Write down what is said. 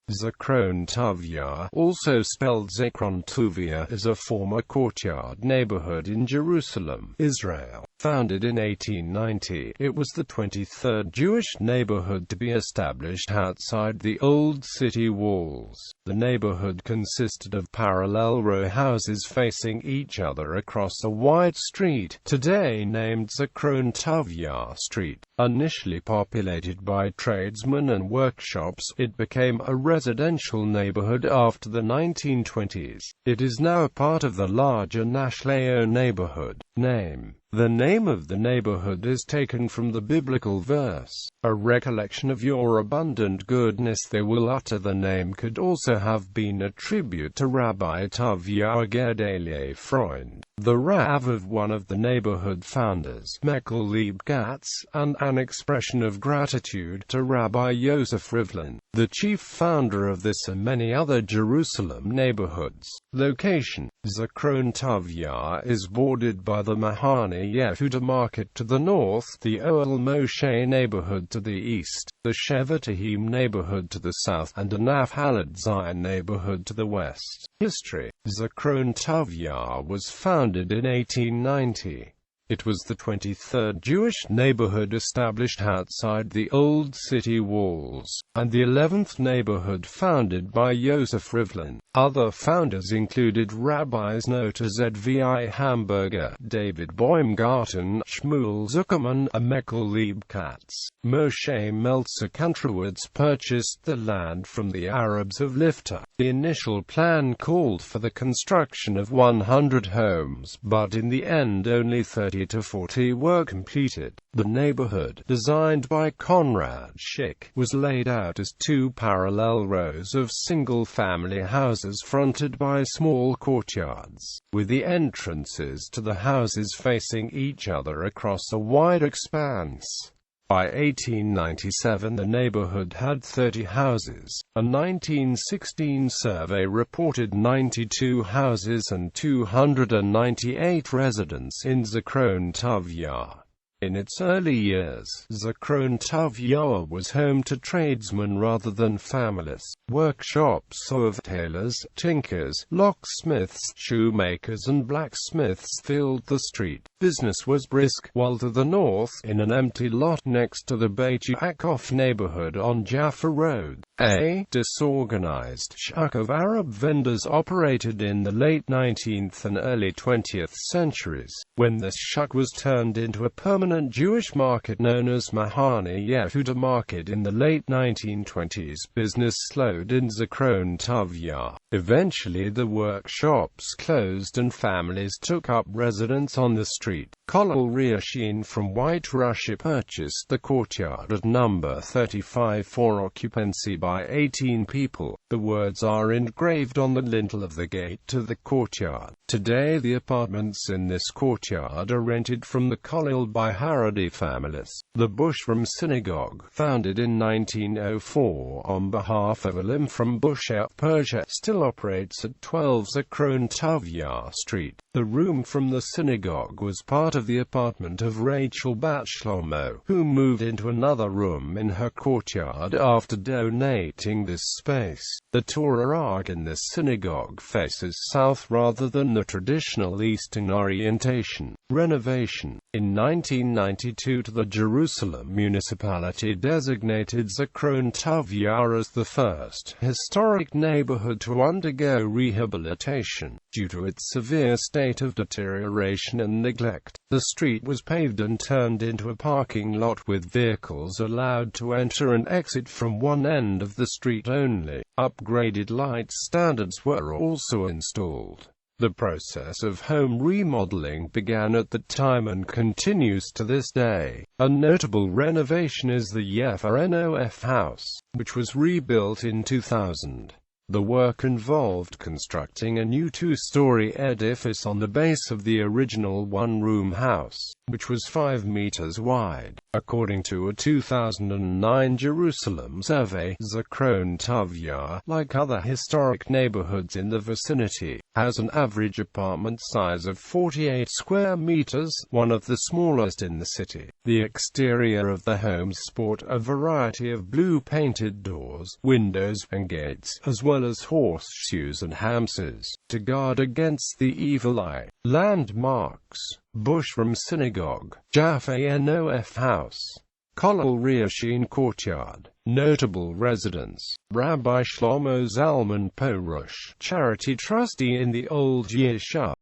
Zikhron Tuvya, also spelled Zichron Tuvia, is a former courtyard neighborhood in Jerusalem, Israel. Founded in 1890, it was the 23rd Jewish neighborhood to be established outside the old city walls. The neighborhood consisted of parallel row houses facing each other across a wide street, today named Zikhron Tuvya Street. Initially populated by tradesmen and workshops, it became a residential neighborhood after the 1920s. It is now part of the larger Nashleyo neighborhood. The name of the neighborhood is taken from the biblical verse, "A recollection of your abundant goodness they will utter." The name could also have been a tribute to Rabbi Tuvia Gedaliah Freund, the Rav of one of the neighborhood founders, Mechel Leib Katz, and an expression of gratitude to Rabbi Yosef Rivlin, the chief founder of this and many other Jerusalem neighborhoods. Location: Zikhron Tuvya is bordered by the Mahane Yehuda market to the north, the Ohel Moshe neighborhood to the east, the Shevatahim neighborhood to the south, and the Naphalid Zion neighborhood to the west. History: Zikhron Tuvya was founded in 1890. It was the 23rd Jewish neighborhood established outside the old city walls, and the 11th neighborhood founded by Yosef Rivlin. Other founders included rabbis Nota Zvi Hamburger, David Baumgarten, Shmuel Zuckerman, and Mechel Leib Katz. Moshe Meltzer Kantrowitz purchased the land from the Arabs of Lifta. The initial plan called for the construction of 100 homes, but in the end only 30 to 40 were completed. The neighborhood, designed by Conrad Schick, was laid out as two parallel rows of single-family houses fronted by small courtyards, with the entrances to the houses facing each other across a wide expanse. By 1897 the neighborhood had 30 houses. A 1916 survey reported 92 houses and 298 residents in Zikhron Tuvya. In its early years, Zikhron Tuvya was home to tradesmen rather than families. Workshops of tailors, tinkers, locksmiths, shoemakers and blacksmiths filled the street. Business was brisk, while to the north, in an empty lot next to the Beit Yaakov neighborhood on Jaffa Road, a disorganized shack of Arab vendors operated in the late 19th and early 20th centuries. When this shack was turned into a permanent Jewish market known as Mahane Yehuda Market in the late 1920s, business slowed in Zikhron Tuvya. Eventually the workshops closed and families took up residence on the street. Kollel Riashin from White Russia purchased the courtyard at number 35 for occupancy by 18 people. The words are engraved on the lintel of the gate to the courtyard. Today the apartments in this courtyard are rented from the Kollel by Haredi families. The Bushram Synagogue, founded in 1904 on behalf of Elim from Bushehr, Persia, still operates at 12 Zikhron Tuvya Street. The room from the synagogue was part of the apartment of Rachel Bat Shlomo, who moved into another room in her courtyard after donating this space. The Torah ark in this synagogue faces south rather than the traditional eastern orientation. Renovation. In 1992 the Jerusalem municipality designated Zikhron Tuvya as the first historic neighborhood to undergo rehabilitation. Due to its severe state of deterioration and neglect, the street was paved and turned into a parking lot with vehicles allowed to enter and exit from one end of the street only. Upgraded light standards were also installed. The process of home remodeling began at that time and continues to this day. A notable renovation is the Yefa Nof house, which was rebuilt in 2000. The work involved constructing a new two-story edifice on the base of the original one-room house, which was 5 meters wide. According to a 2009 Jerusalem survey, Zikhron Tuvya, like other historic neighborhoods in the vicinity, has an average apartment size of 48 square meters, one of the smallest in the city. The exterior of the homes sport a variety of blue-painted doors, windows, and gates, as well as horseshoes and hamsters, to guard against the evil eye. Landmarks: Bushram Synagogue, Jaffa Nof House, Kollel Riashin Courtyard. Notable residents: Rabbi Shlomo Zalman Porush, charity trustee in the Old Yeshiva.